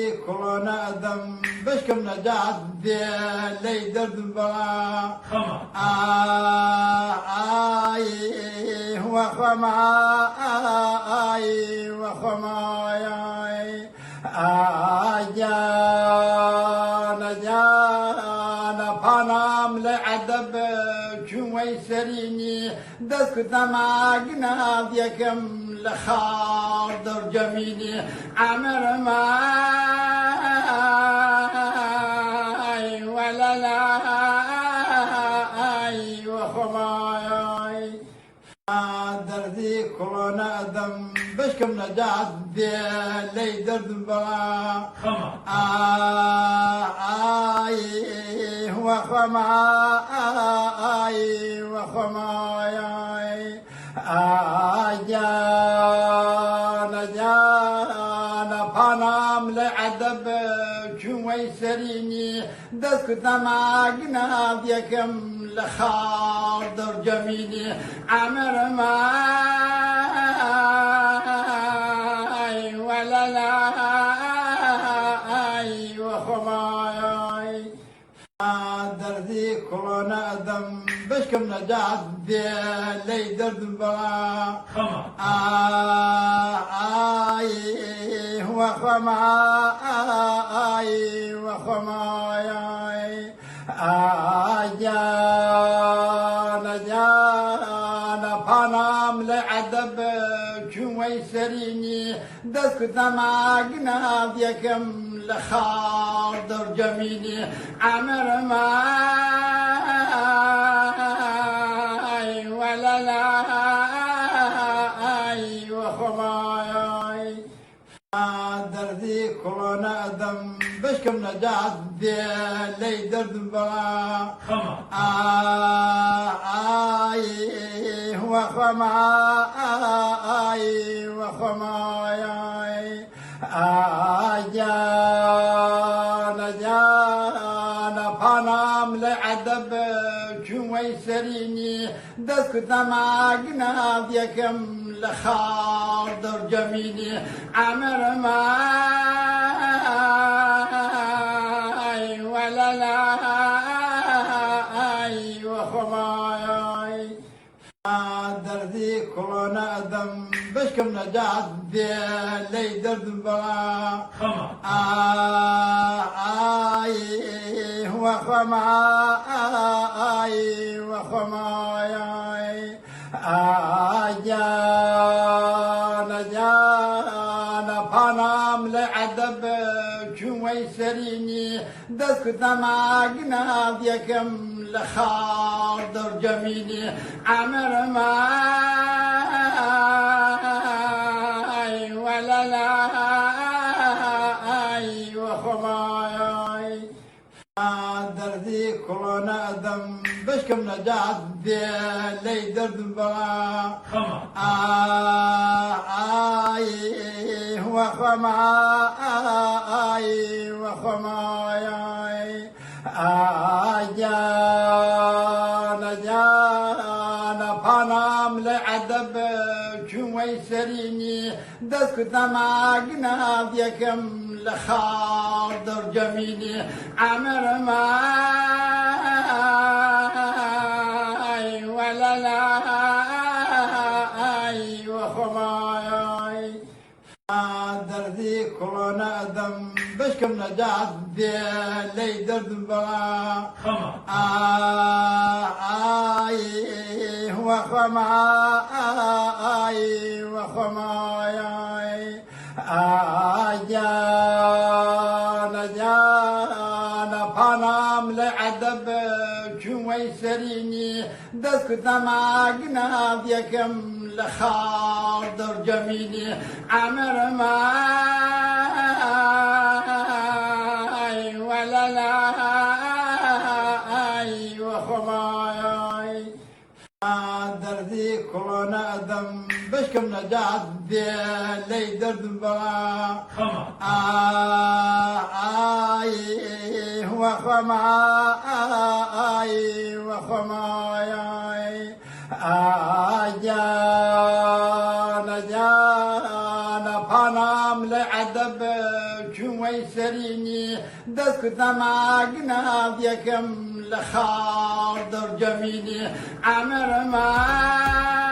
دردی کرونا دم بشکم نجات دی لی درد بلا آی هو خما آی و خما جانا پانام لعدب جوی سرینی دست تماغنا بیکم لخار در جمینی عمر ماي ولا لاي وخماي دردي كورونا دم بشكم نجات دي لي درد بلا آي هو خما آي وخماي جانا پانام لعدب جوی سرینی دست تماغنا بیکم لخار در جمینی عمر ماي ولا لاي وخماي دردی کرونا دم بشکم نجات دی لی درد بلا آی هو خما آی و خماي جانا پانام لعدب جوی سرینی دست تماغنا بیکم لخار در جمینی عمر ماي ولا لاي وخماي دردی کرونا دم بشکم نجات دی لی درد بلا آی هو خما آی و خماي جانا پانام لعدب جوی سرینی دست تماغنا بیکم لخار در جمینی عمر ماي ولا لاي وخماي دردی کرونا دم بشکم نجات دی لی درد بلا آی هو خما آی و خماي جانا پانام لعدب جوی سرینی دست تماغنا بیکم لخار در جمینی عمر ماي ولا لاي وخماي دردی کرونا دم بشکم نجات دی لی درد بلا آی هو خما آی و خماي جانا پانام لعدب جوی سرینی دست تماغنا بیکم لخار در جمینی عمر ماي ولا لاي وخماي دردی کرونا دم بشکم نجات دی لی درد بلا آی هو خما آی و خماي جانا پانام لعدب جوی سرینی دست تماغنا بیکم لخار در جمینی عمر ماي ولا لاي وخماي دردی کرونا دم بشکم نجات دی لی درد بلا آی هو خما آی و خماي جانا أنا ملي عذب ويسريني دك تماقنا ديكم لخاطر جميلي عمر ما